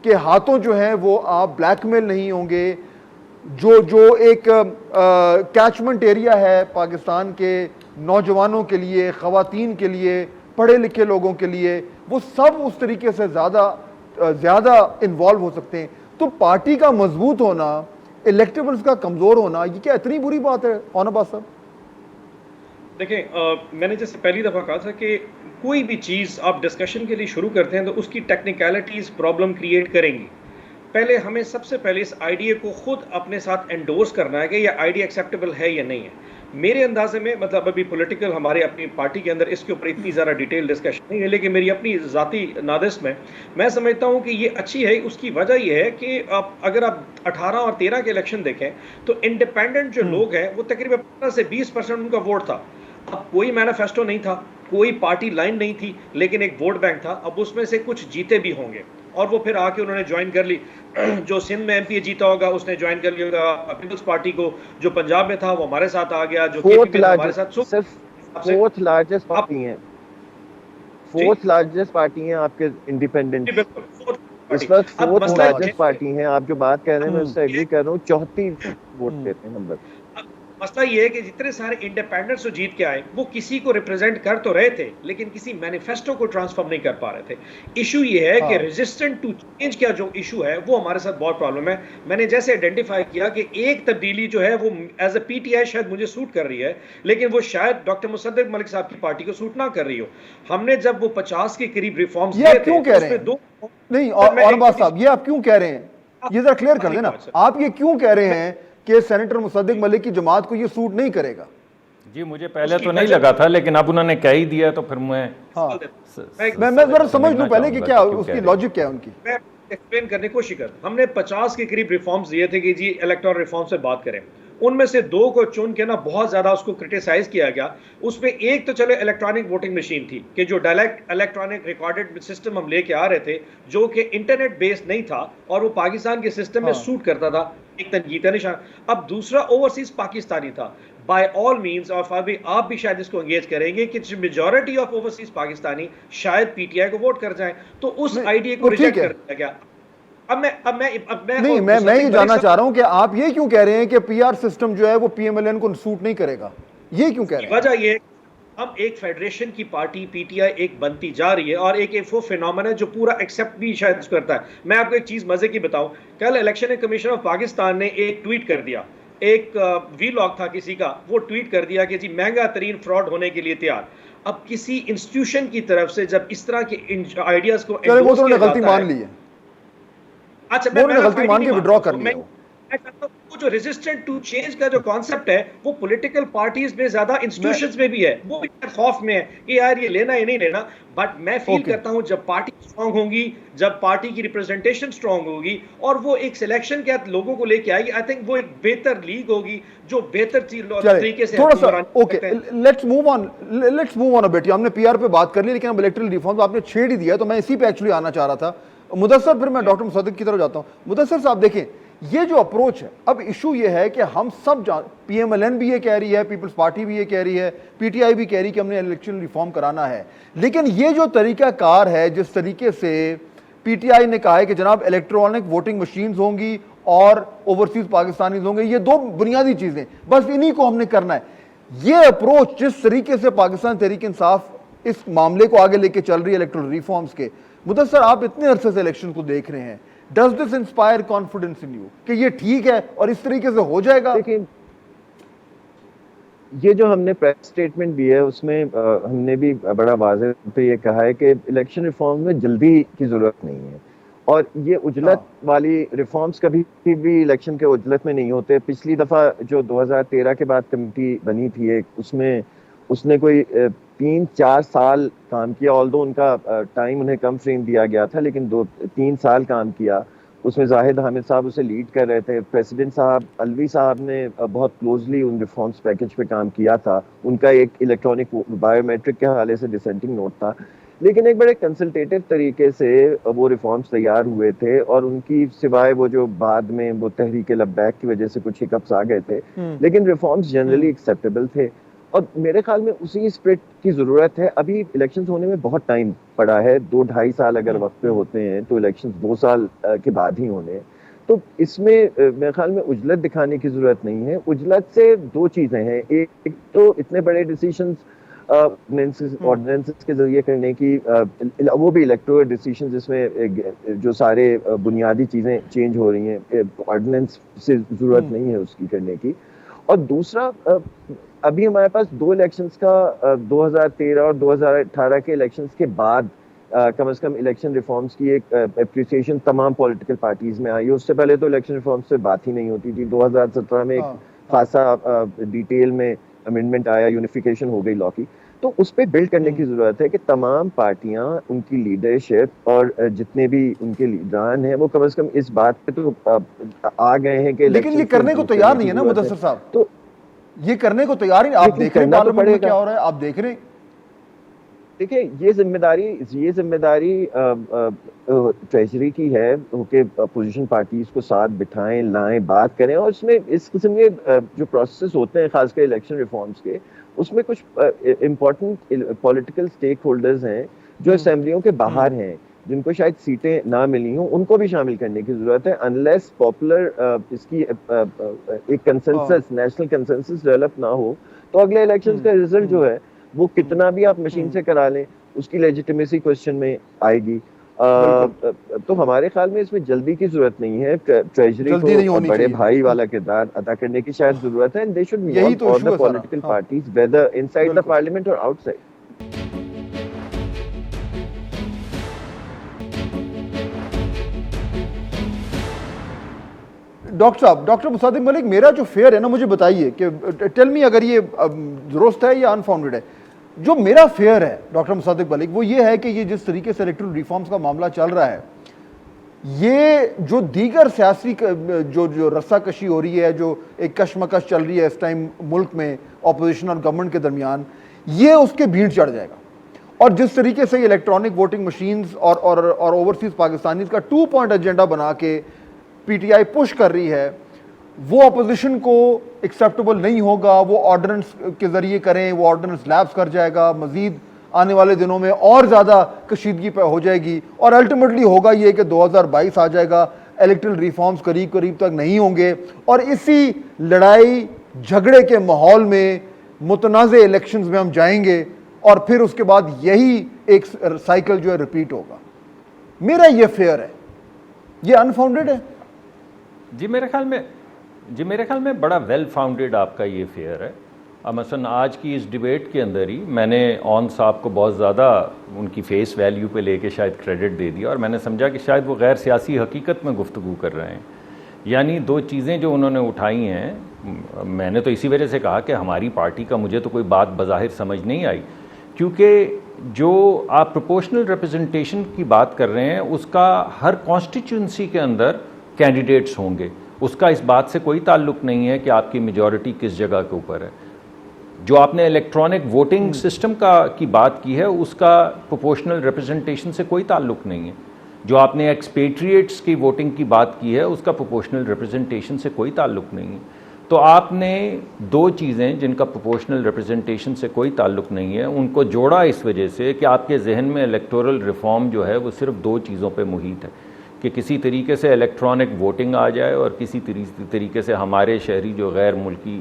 [SPEAKER 1] के हाथों जो है वो आप ब्लैकमेल नहीं होंगे। जो एक कैचमेंट एरिया है पाकिस्तान के नौजवानों के लिए, ख़वातीन के लिए, पढ़े लिखे लोगों के लिए, वो सब उस तरीके से ज़्यादा इन्वॉल्व हो सकते हैं। तो पार्टी का मजबूत होना, इलेक्टेबल्स का कमज़ोर होना, ये क्या इतनी बुरी बात है औनबाज साहब?
[SPEAKER 3] देखें, मैंने जैसे पहली दफ़ा कहा था कि कोई भी चीज़ आप डिस्कशन के लिए शुरू करते हैं तो उसकी टेक्निकलिटीज़ प्रॉब्लम क्रिएट करेंगी। पहले हमें सबसे पहले इस आइडिया को खुद अपने साथ एंडोर्स करना है कि यह आइडिया एक्सेप्टेबल है या नहीं है। मेरे अंदाजे में, मतलब अभी पॉलिटिकल हमारे अपनी पार्टी के अंदर इसके ऊपर इतनी ज़्यादा डिटेल डिस्कशन नहीं है, लेकिन मेरी अपनी ज़ाती नादिस में मैं समझता हूँ कि ये अच्छी है। उसकी वजह यह है कि अगर आप 18 और 13 के इलेक्शन देखें तो इंडिपेंडेंट जो लोग हैं वो तकरीबन 15 से 20% उनका वोट था। अब कोई मैनिफेस्टो नहीं था, कोई पार्टी लाइन नहीं थी, लेकिन एक वोट बैंक था। अब उसमें से कुछ जीते भी होंगे और वो फिर आके उन्होंने ज्वाइन कर ली। जो सिंध में एमपी जीता होगा उसने ज्वाइन कर लिया होगा पीपल्स पार्टी को, जो पंजाब में था वो हमारे साथ आ गया, जो केपी में हमारे साथ।
[SPEAKER 2] सिर्फ फोर्थ लार्जेस्ट पार्टी है, फोर्थ लार्जेस्ट पार्टी है आपके इंडिपेंडेंट, इस वक्त फोर्थ लार्जेस्ट पार्टी है। आप जो बात कह रहे हैं मैं उससे एग्री कर रहा हूँ, 34 वोट देते हैं नंबर।
[SPEAKER 3] मसला ये है कि जितने सारे इंडिपेंडेंट्स जो जीत के आए वो किसी को रिप्रेजेंट कर तो रहे थे, लेकिन किसी मैनिफेस्टो को ट्रांसफॉर्म नहीं कर पा रहे थे। इशू ये है कि रेजिस्टेंट टू चेंज का जो इशू है वो हमारे साथ बहुत प्रॉब्लम है। मैंने जैसे आइडेंटिफाई किया कि एक तब्दीली जो है वो एज ए पीटीआई शायद मुझे सूट कर रही है, लेकिन वो शायद डॉक्टर मुसद्दिक मलिक साहब की पार्टी को सूट ना कर रही हो। हमने जब वो 50 के करीब रिफॉर्म्स
[SPEAKER 1] ये आप क्यों कह रहे हैं? नहीं, और बात साहब ये आप क्यों कह रहे हैं, ये जरा क्लियर कर देना। आप ये क्यों कह रहे हैं कि सेनेटर मुसद्दिक मलिक की जमात को ये सूट नहीं करेगा?
[SPEAKER 4] जी मुझे पहले तो नहीं लगा था, लेकिन अब उन्होंने कह ही दिया तो फिर मैं
[SPEAKER 1] जरा समझ लूं पहले कि क्या उसकी लॉजिक क्या है उनकी।
[SPEAKER 3] मैं एक्सप्लेन करने की कोशिश कर। हमने 50 के करीब रिफॉर्म्स दिए थे कि जी इलेक्टोरल रिफॉर्म से बात करें। उनमें से 2 को चुन के ना बहुत ज्यादा उसको क्रिटिसाइज किया गया। उसमें एक तो चलो इलेक्ट्रॉनिक वोटिंग मशीन थी कि जो डायरेक्ट इलेक्ट्रॉनिक रिकॉर्डेड सिस्टम हम लेके आ रहे थे, जो कि इंटरनेट बेस्ड नहीं था और वो पाकिस्तान के सिस्टम में सूट करता था, एक तनकीद है निशान। अब दूसरा ओवरसीज पाकिस्तानी था। बाय ऑल मीन्स, और आप भी शायद इसको एंगेज करेंगे कि मेजॉरिटी ऑफ ओवरसीज पाकिस्तानी शायद पीटीआई को वोट कर जाएं, तो उस आइडिया को रिजेक्ट कर दिया गया।
[SPEAKER 1] मैं ये जानना चाह रहा हूं कि आप ये क्यों कह रहे हैं कि पीआर सिस्टम जो है वो पीएमएलएन को सूट नहीं करेगा? ये क्यों कह रहे हैं?
[SPEAKER 3] वजह ये हम एक फेडरेशन की पार्टी पीटीआई एक बनती जा रही है और एक वो फिनोमेना है जो पूरा एक्सेप्ट भी शायद करता है। मैं आपको एक चीज मजे की बताऊं, कल इलेक्शन कमीशन ऑफ पाकिस्तान ने एक ट्वीट कर दिया, एक वीलॉग था किसी का, वो ट्वीट कर दिया कि जी महंगा तरीन फ्रॉड होने के लिए तैयार। अब किसी इंस्टीट्यूशन की तरफ से जब इस तरह के आइडियाज को
[SPEAKER 1] वो तो गलती मान ली है,
[SPEAKER 3] अच्छा मैं गलती मान के विड्रॉ कर लिया। वो जो रेजिस्टेंट टू चेंज का जो कॉन्सेप्ट है वो पॉलिटिकल पार्टीज में ज्यादा इंस्टीट्यूशंस में भी है, वो खौफ में है कि यार ये लेना या नहीं लेना। बट मैं फील करता हूं जब पार्टी स्ट्रांग होगी, जब पार्टी की रिप्रेजेंटेशन स्ट्रांग होगी और वो एक सिलेक्शन के लोगों को लेके आएगी, आई थिंक वो एक बेहतर लीग होगी जो बेहतर तरीके से
[SPEAKER 1] थोड़ा सा okay let's move on a bit. हमने पीआर पे बात कर ली, लेकिन अब इलेक्टोरल रिफॉर्म्स आपने छेड़ ही दिया, तो मैं इसी पे एक्चुअली आना चाह रहा था। मुदस्सर, फिर मैं डॉक्टर मुसद्दिक की तरफ जाता हूं। मुदस्सर साहब देखें, ये जो अप्रोच है, अब इशू ये है कि हम सब पीएमएलएन भी ये कह रही है, पीपल्स पार्टी भी ये कह रही है, पीटीआई भी कह रही है कि हमने इलेक्शन रिफॉर्म कराना है, लेकिन ये जो तरीकाकार है, जिस तरीके से पीटीआई ने कहा है कि जनाब इलेक्ट्रॉनिक वोटिंग मशीन्स होंगी और ओवरसीज पाकिस्तानीज होंगे, ये 2 बुनियादी चीजें, बस इन्हीं को हमने करना है। ये अप्रोच जिस तरीके से पाकिस्तान तहरीक इंसाफ इस मामले को आगे लेके चल रही है इलेक्टोरल रिफॉर्म्स के, मुदस्सर आप इतने अरसे से इलेक्शन को देख रहे हैं, does this inspire confidence in you कि ये ठीक है और इस तरीके से हो जाएगा?
[SPEAKER 2] देखिए, ये जो हमने प्रेस स्टेटमेंट दी है उसमें हमने भी बड़ा वाज़ेह पे ये कहा है कि इलेक्शन रिफॉर्म में जल्दी की जरूरत नहीं है, और ये उजलत वाली रिफॉर्म्स कभी भी इलेक्शन के उजलत में नहीं होते। पिछली दफा जो 2013 के बाद कमेटी बनी थी एक, उसमें उसने कोई 3-4 साल काम किया, ऑल्दो उनका टाइम उन्हें कम फ्रेम दिया गया था, लेकिन 2-3 साल काम किया। उसमें जाहिद हामिद साहब उसे लीड कर रहे थे, प्रेसिडेंट साहब अलवी साहब ने बहुत क्लोजली उन रिफॉर्म्स पैकेज पे काम किया था। उनका एक इलेक्ट्रॉनिक बायोमेट्रिक के हवाले से डिसेंटिंग नोट था, लेकिन एक बड़े कंसल्टेटिव तरीके से वो रिफॉर्म्स तैयार हुए थे, और उनकी सिवाय वो जो बाद में वो तहरीक लब्बैक की वजह से कुछ हिकअप्स आ गए थे, लेकिन रिफॉर्म्स जनरली एक्सेप्टेबल थे। और मेरे ख्याल में उसी स्पिरिट की जरूरत है। अभी इलेक्शंस होने में बहुत टाइम पड़ा है, 2-2.5 साल अगर वक्त पे होते हैं तो इलेक्शंस 2 साल के बाद ही होने हैं। तो इसमें मेरे ख्याल में उजलत दिखाने की जरूरत नहीं है। उजलत से 2 चीजें हैं, एक तो इतने बड़े डिसीजंस ऑर्डिनेंसेस के जरिए करने की, वो भी इलेक्टोरल डिसीजन जिसमें जो सारे बुनियादी चीजें चेंज हो रही हैं, ऑर्डिनेंस से जरूरत नहीं है उसकी करने की। और दूसरा, अभी हमारे पास 2 इलेक्शंस का 2013 और 2018 के इलेक्शंस के बाद कम से कम इलेक्शन रिफॉर्म्स की एक एप्रिसिएशन तमाम पॉलिटिकल पार्टीज में आई है। उससे पहले तो इलेक्शन रिफॉर्म्स से बात ही नहीं होती थी। 2017 में एक खासा डिटेल में अमेंडमेंट आया, यूनिफिकेशन हो गई लॉ की। तो उस पर बिल्ड करने की जरूरत है कि तमाम पार्टियां, उनकी लीडरशिप और जितने भी उनके लीडरान हैं वो कम से कम इस बात पे तो आ गए हैं कि
[SPEAKER 1] लेकिन ये करने को तैयार नहीं है ना मुदस्सर साहब, तो ये करने को तैयार ही। आप देख रहे हैं पार्लियामेंट में क्या हो रहा है, आप देख रहे हैं
[SPEAKER 2] देखिए ये जिम्मेदारी ट्रेजरी की है कि अपोजिशन पार्टीज को साथ बिठाएं, लाएं, बात करें, और इसमें इस किस्म के जो प्रोसेस होते हैं खासकर इलेक्शन रिफॉर्म्स के, उसमें कुछ इम्पोर्टेंट पॉलिटिकल स्टेक होल्डर्स हैं जो असेंबलियों के बाहर हैं, जिनको शायद सीटें ना मिली हों, उनको भी शामिल करने की जरूरत है। अनलेस पॉपुलर इसकी एक कंसेंसस, नेशनल कंसेंसस डेवलप ना हो, तो अगले इलेक्शंस का रिजल्ट जो है वो कितना भी आप मशीन से करा लें, उसकी लेजिटिमेसी क्वेश्चन में आएगी। तो हमारे ख्याल में इसमें जल्दी की जरूरत नहीं है, ट्रेजरी को बड़े भाई वाला किरदार अदा करने की शायद जरूरत है। They should work on the political parties whether inside the parliament और आउटसाइड।
[SPEAKER 1] डॉक्टर मुसादिक मलिक, मेरा जो फेयर है ना, मुझे बताइए कि टेल मी अगर ये दुरुस्त है या अनफाउंडेड है। जो मेरा फेयर है डॉक्टर मुसादिक मलिक, वो ये है कि ये जिस तरीके से इलेक्टोरल रिफॉर्म्स का मामला चल रहा है, ये जो दीगर सियासी जो रस्साकशी हो रही है, जो एक कशमकश चल रही है इस टाइम मुल्क में अपोजिशन और गवर्नमेंट के दरमियान, ये उसके भीड़ चढ़ जाएगा। और जिस तरीके से इलेक्ट्रॉनिक वोटिंग मशीन्स और ओवरसीज पाकिस्तानीज का 2 पॉइंट एजेंडा बना के पीटीआई पुश कर रही है, वो अपोजिशन को एक्सेप्टेबल नहीं होगा। वो ऑर्डिनेंस के जरिए करें, वो ऑर्डिनेंस लैप्स कर जाएगा, मजीद आने वाले दिनों में और ज़्यादा कशीदगी पे हो जाएगी, और अल्टीमेटली होगा ये कि 2022 आ जाएगा, इलेक्टरल रिफॉर्म्स करीब करीब तक नहीं होंगे, और इसी लड़ाई झगड़े के माहौल में मुतनाज़े इलेक्शंस में हम जाएंगे, और फिर उसके बाद यही एक साइकिल जो है रिपीट होगा। मेरा ये फेयर है, ये अनफाउंडेड है।
[SPEAKER 4] जी मेरे ख्याल में बड़ा वेल फाउंडेड आपका ये फेयर है। मसलन आज की इस डिबेट के अंदर ही मैंने ऑन साहब को बहुत ज़्यादा उनकी फेस वैल्यू पे लेके शायद क्रेडिट दे दिया, और मैंने समझा कि शायद वो गैर सियासी हकीकत में गुफ्तगू कर रहे हैं। यानी 2 चीज़ें जो उन्होंने उठाई हैं, मैंने तो इसी वजह से कहा कि हमारी पार्टी का मुझे तो कोई बात बज़ाहिर समझ नहीं आई, क्योंकि जो आप प्रोपोर्शनल रिप्रेजेंटेशन की बात कर रहे हैं, उसका हर कॉन्स्टिट्यूंसी के अंदर कैंडिडेट्स होंगे, उसका इस बात से कोई ताल्लुक नहीं है कि आपकी मेजॉरिटी किस जगह के ऊपर है। जो आपने इलेक्ट्रॉनिक वोटिंग सिस्टम की बात की है, उसका प्रोपोर्शनल रिप्रेजेंटेशन से कोई ताल्लुक नहीं है। जो आपने एक्सपेट्रिएट्स की वोटिंग की बात की है, उसका प्रोपोर्शनल रिप्रेजेंटेशन से कोई ताल्लुक नहीं है। तो आपने 2 चीज़ें जिनका प्रोपोर्शनल रिप्रेजेंटेशन से कोई ताल्लुक नहीं है, उनको जोड़ा इस वजह से कि आपके जहन में इलेक्टोरल रिफॉर्म जो है वो सिर्फ 2 चीज़ों पे मुहित है, कि किसी तरीके से इलेक्ट्रॉनिक वोटिंग आ जाए और किसी तरीके से हमारे शहरी जो गैर मुल्की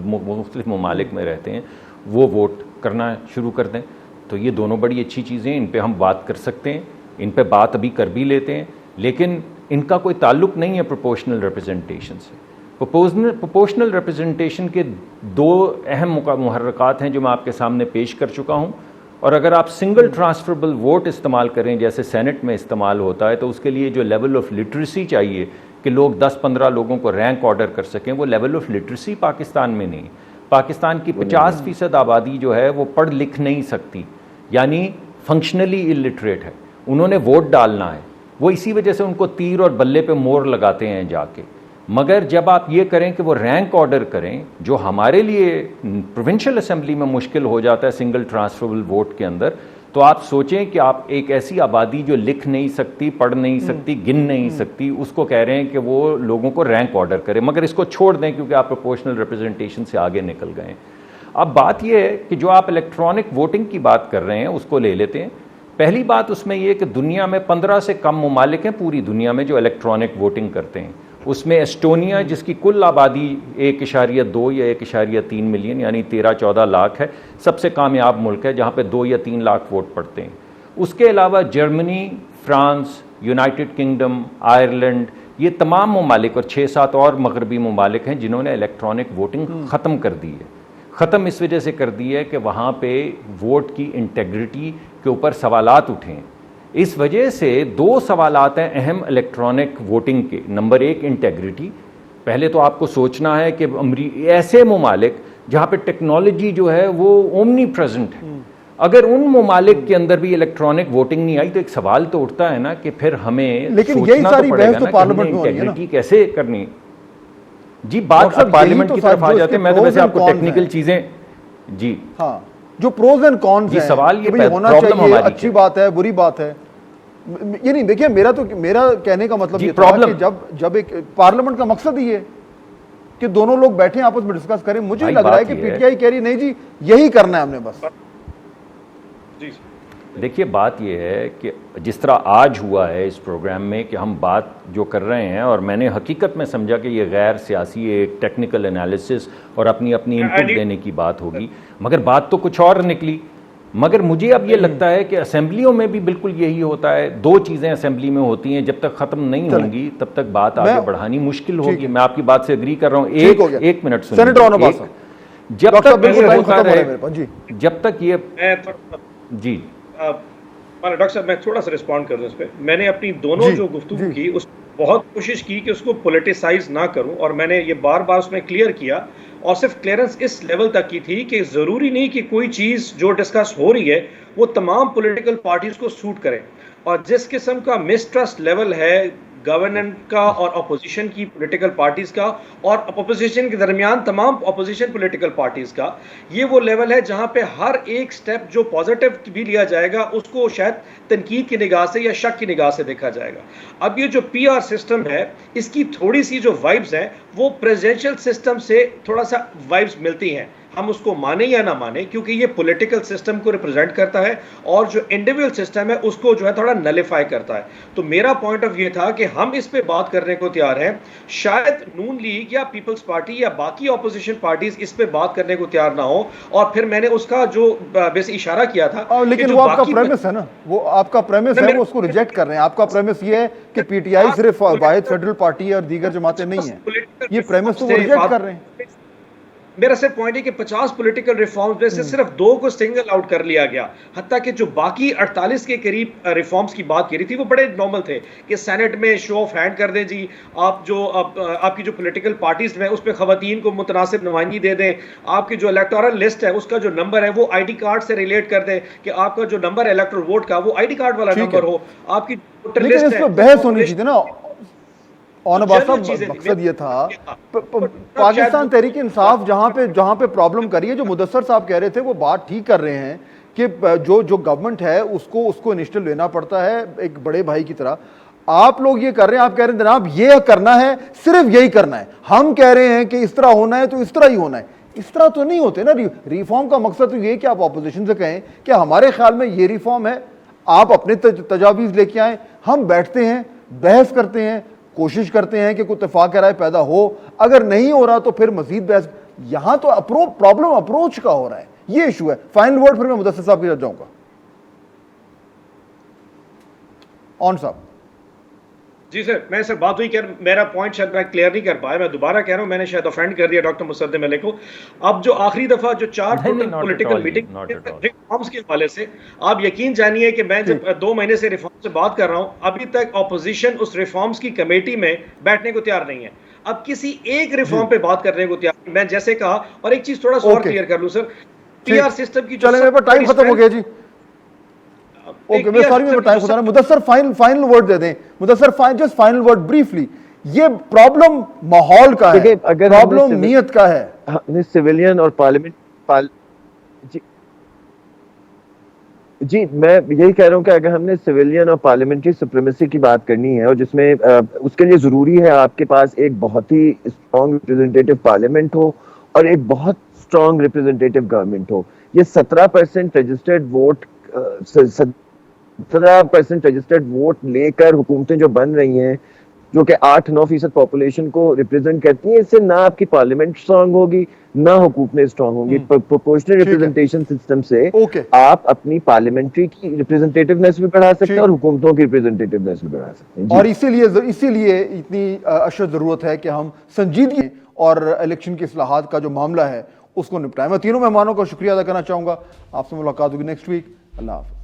[SPEAKER 4] मुख्तलिफ ममालिक में रहते हैं वो वोट करना शुरू कर दें। तो ये दोनों बड़ी अच्छी चीज़ें, इन पे हम बात कर सकते हैं, इन पे बात अभी कर भी लेते हैं, लेकिन इनका कोई ताल्लुक नहीं है प्रोपोर्शनल रिप्रेजेंटेशन से। प्रोपोर्शनल रिप्रेजेंटेशन के 2 अहम मुहर्रकात हैं जो मैं आपके सामने पेश कर चुका हूँ, और अगर आप सिंगल ट्रांसफरेबल वोट इस्तेमाल करें जैसे सेनेट में इस्तेमाल होता है, तो उसके लिए जो लेवल ऑफ लिटरेसी चाहिए कि लोग 10-15 लोगों को रैंक ऑर्डर कर सकें, वो लेवल ऑफ लिटरेसी पाकिस्तान में नहीं। पाकिस्तान की 50% आबादी जो है वो पढ़ लिख नहीं सकती, यानी फंक्शनली इलिटरेट है। उन्होंने वोट डालना है, वो इसी वजह से उनको तीर और बल्ले पे मोहर लगाते हैं जाके। मगर जब आप ये करें कि वो रैंक ऑर्डर करें, जो हमारे लिए प्रोविंशियल असेंबली में मुश्किल हो जाता है सिंगल ट्रांसफरेबल वोट के अंदर, तो आप सोचें कि आप एक ऐसी आबादी जो लिख नहीं सकती, पढ़ नहीं सकती, गिन नहीं सकती, उसको कह रहे हैं कि वो लोगों को रैंक ऑर्डर करें। मगर इसको छोड़ दें क्योंकि आप प्रोपोर्शनल रिप्रेजेंटेशन से आगे निकल गए। अब बात यह है कि जो आप इलेक्ट्रॉनिक वोटिंग की बात कर रहे हैं उसको ले लेते हैं। पहली बात उसमें यह कि दुनिया में 15 से कम ममालिक हैं पूरी दुनिया में जो इलेक्ट्रॉनिक वोटिंग करते हैं। उसमें एस्टोनिया, जिसकी कुल आबादी 1.2 या 1.3 मिलियन यानी 13-14 लाख है, सबसे कामयाब मुल्क है जहाँ पे 2 या 3 लाख वोट पड़ते हैं। उसके अलावा Germany, France, United kingdom, Ireland, ये तमाम ममालिक और 6-7 और मगरबी ममालिक हैं जिन्होंने इलेक्ट्रॉनिक वोटिंग ख़त्म कर दी है। ख़त्म इस वजह से कर दी है कि वहाँ पे वोट की इंटेग्रिटी के ऊपर सवालात उठें। इस वजह से 2 सवालात हैं अहम इलेक्ट्रॉनिक वोटिंग के। Number 1 integrity. पहले तो आपको सोचना है कि ऐसे ममालिक जहाँ पे टेक्नोलॉजी जो है वो ओमनी प्रेजेंट है, अगर उन ममालिक के अंदर भी इलेक्ट्रॉनिक वोटिंग नहीं आई तो एक सवाल तो उठता है ना कि फिर हमें
[SPEAKER 1] लेकिन यही सारी बहस तो पार्लियामेंट में
[SPEAKER 4] इंटेग्रिटी कैसे करनी। जी बात अब पार्लियामेंट की तरफ आ जाते हैं। मैं तो वैसे आपको टेक्निकल चीज़ें, जी
[SPEAKER 1] हाँ, जो प्रोज एंड कॉन्स
[SPEAKER 4] ये
[SPEAKER 1] हैं
[SPEAKER 4] सवाल ये
[SPEAKER 1] कि भाई होना
[SPEAKER 4] प्रॉब्लम
[SPEAKER 1] चाहिए,
[SPEAKER 4] हमारी
[SPEAKER 1] अच्छी बात है, बुरी बात है, ये नहीं। देखिए मेरा कहने का मतलब
[SPEAKER 4] जी,
[SPEAKER 1] ये था
[SPEAKER 4] प्रॉब्लम
[SPEAKER 1] कि जब एक पार्लियामेंट का मकसद ही है कि दोनों लोग बैठे आपस में डिस्कस करें। मुझे
[SPEAKER 4] भाई
[SPEAKER 1] लग रहा है
[SPEAKER 4] बात
[SPEAKER 1] कि
[SPEAKER 4] ये है-
[SPEAKER 1] पीटीआई कह रही नहीं जी यही करना है हमने बस।
[SPEAKER 3] जी
[SPEAKER 4] देखिए बात यह है कि जिस तरह आज हुआ है इस प्रोग्राम में कि हम बात जो कर रहे हैं, और मैंने हकीकत में समझा कि ये गैर सियासी एक टेक्निकल एनालिसिस और अपनी अपनी इनपुट देने की बात होगी, मगर बात तो कुछ और निकली। मगर मुझे अब ये लगता है कि असेंबलियों में भी बिल्कुल यही होता है। दो चीज़ें असेंबली में होती हैं, जब तक ख़त्म नहीं होंगी तब तक बात आगे बढ़ानी मुश्किल होगी। मैं आपकी बात से एग्री कर रहा हूँ। एक मिनट सुनिए।
[SPEAKER 1] सेनेटर ओनबास साहब,
[SPEAKER 4] जब
[SPEAKER 1] डॉक्टर
[SPEAKER 4] तक
[SPEAKER 1] बिल्कुल
[SPEAKER 4] ये
[SPEAKER 1] टाइम
[SPEAKER 4] होता
[SPEAKER 1] खत्म हो रहा है
[SPEAKER 4] रहे,
[SPEAKER 1] मेरे पास जी।
[SPEAKER 4] जब तक ये जी
[SPEAKER 3] डॉक्टर साहब मैं थोड़ा सा रिस्पॉन्ड कर दूं इस पे। मैंने अपनी दोनों जो गुफ्तगू की उस बहुत कोशिश की कि उसको पॉलिटिसाइज ना करूं, और मैंने ये बार बार उसमें क्लियर किया, और सिर्फ क्लियरेंस इस लेवल तक की थी कि ज़रूरी नहीं कि कोई चीज़ जो डिस्कस हो रही है वो तमाम पॉलिटिकल पार्टीज को सूट करे। और जिस किस्म का मिसट्रस्ट लेवल है गवर्नमेंट का और अपोजिशन की पॉलिटिकल पार्टीज का, और अपोजिशन के दरमियान तमाम अपोजिशन पॉलिटिकल पार्टीज का, ये वो लेवल है जहां पे हर एक स्टेप जो पॉजिटिव भी लिया जाएगा उसको शायद तनकीद की निगाह से या शक की निगाह से देखा जाएगा। अब ये जो पीआर सिस्टम है इसकी थोड़ी सी जो वाइब्स हैं वो प्रेसिडेंशियल सिस्टम से थोड़ा सा वाइब्स मिलती हैं, हम उसको माने या ना माने, क्योंकि ये पॉलिटिकल सिस्टम को रिप्रेजेंट करता है और जो इंडिविजुअल सिस्टम है उसको जो है थोड़ा नलिफाई करता है। तो मेरा पॉइंट ऑफ व्यू था कि हम इस पे बात करने को तैयार हैं, शायद नून लीग या पीपल्स पार्टी या बाकी ऑपोजिशन पार्टीज इस पे बात करने को तैयार ना हो, और फिर मैंने उसका जो बेस इशारा किया था।
[SPEAKER 1] लेकिन वो आपका प्रेमिस है ना, वो आपका प्रेमिस है, वो उसको रिजेक्ट कर रहे हैं। आपका प्रेमिस ये है कि पीटीआई सिर्फ वाहिद फेडरल पार्टी है और दीगर जमातें नहीं है, ये प्रेमिस तो वो रिजेक्ट कर रहे हैं।
[SPEAKER 3] मेरा सिर्फ पॉइंट है कि 50 पॉलिटिकल रिफॉर्म्स में से सिर्फ 2 को सिंगल आउट कर लिया गया, हत्ता कि जो बाकी 48 के करीब रिफॉर्म्स की बात की रही थी वो बड़े नॉर्मल थे कि सेनेट में शो ऑफ हैंड कर दें जी, आप जो आपकी जो पॉलिटिकल पार्टीज में उस पर खवातीन को मुतनासिब नुमाइंदगी दे दें, आपकी जो इलेक्टोरल लिस्ट है उसका जो नंबर है वो आईडी कार्ड से रिलेट कर दें कि आपका जो नंबर है इलेक्टोरल वोट का वो आईडी कार्ड वाला नंबर हो, आपकी वोटर लिस्ट है।
[SPEAKER 1] बहस होनी चाहिए ना मकसद ये था। पाकिस्तान तहरीक इंसाफ जहां पे प्रॉब्लम करी है, जो मुदस्सर साहब कह रहे थे वो बात ठीक कर रहे हैं कि जो गवर्नमेंट है उसको इनिशिएटिव लेना पड़ता है एक बड़े भाई की तरह। आप लोग ये कर रहे हैं, आप कह रहे हैं जनाब ये करना है, सिर्फ यही करना है। हम कह रहे हैं कि इस तरह होना है तो इस तरह ही होना है। इस तरह तो नहीं होते ना। रिफॉर्म का मकसद तो ये कि आप ऑपोजिशन से कहें कि हमारे ख्याल में ये रिफॉर्म है, आप अपने तजावीज़ लेके आए, हम बैठते हैं, बहस करते हैं, कोशिश करते हैं कि कोई इत्तेफाक राय पैदा हो। अगर नहीं हो रहा तो फिर मजीद बहस। यहां तो प्रॉब्लम अप्रोच का हो रहा है, ये इशू है। फाइनल वर्ड फिर मैं मुदस्सिर साहब की तरफ जाऊंगा। ऑन साहब
[SPEAKER 3] जी सर, मैं सर बात हुई, मेरा पॉइंट शायद मैं क्लियर नहीं कर पाया, मैं दोबारा कह रहा हूं, मैंने शायद ऑफेंड कर दिया डॉक्टर मुसद्दिक मलिक को। अब जो आखिरी दफा जो 4 पॉलिटिकल मीटिंग रिफॉर्म्स के हवाले से, आप यकीन जानिए कि मैं जब 2 महीने से रिफॉर्म से बात कर रहा हूं, अभी तक ऑपोजिशन उस रिफॉर्म्स की कमेटी में बैठने को तैयार नहीं है। अब किसी एक रिफॉर्म पे बात करने को तैयार, मैं जैसे कहा, और एक चीज थोड़ा सा और क्लियर कर लूं सर, पीआर सिस्टम की
[SPEAKER 1] चले, मेरे पास टाइम खत्म हो गया जी। ओके, मैं सॉरी, मैं बताया खुदा। मुदस्सर फाइनल वर्ड दे दें। Mudassar just final word briefly. ये प्रॉब्लम माहौल का है, प्रॉब्लम नीयत का है।
[SPEAKER 2] हमने सिविलियन और पार्लियामेंट जी मैं यही कह रहा हूं कि अगर हमने सिविलियन और पार्लियामेंट्री सुप्रीमेसी की बात करनी है, और जिसमें उसके लिए जरूरी है आपके पास एक बहुत ही स्ट्रॉन्ग रिप्रेजेंटेटिव पार्लियामेंट हो और एक बहुत स्ट्रॉन्ग रिप्रेजेंटेटिव गवर्नमेंट हो। ये 17% रजिस्टर्ड वोट 17% रजिस्टर्ड वोट लेकर हुकूमतें जो बन रही हैं, जो कि 8-9% पॉपुलेशन को रिप्रेजेंट करती हैं, इससे ना आपकी पार्लियामेंट स्ट्रांग होगी ना हुकूमतें स्ट्रांग होंगी। प्रोपोर्शनल रिप्रेजेंटेशन सिस्टम से आप अपनी पार्लियामेंट्री की रिप्रेजेंटेटिवनेस भी बढ़ा सकते हैं और हुकूमतों की रिप्रेजेंटेटिवनेस भी बढ़ा सकते हैं।
[SPEAKER 1] और इसीलिए इतनी अशद जरूरत है कि हम संजीदगी और इलेक्शन की इस्लाहात का जो मामला है उसको निपटाएं। मैं तीनों मेहमानों का शुक्रिया अदा करना चाहूंगा। आपसे मुलाकात होगी नेक्स्ट वीक। अल्लाह हाफ़िज़।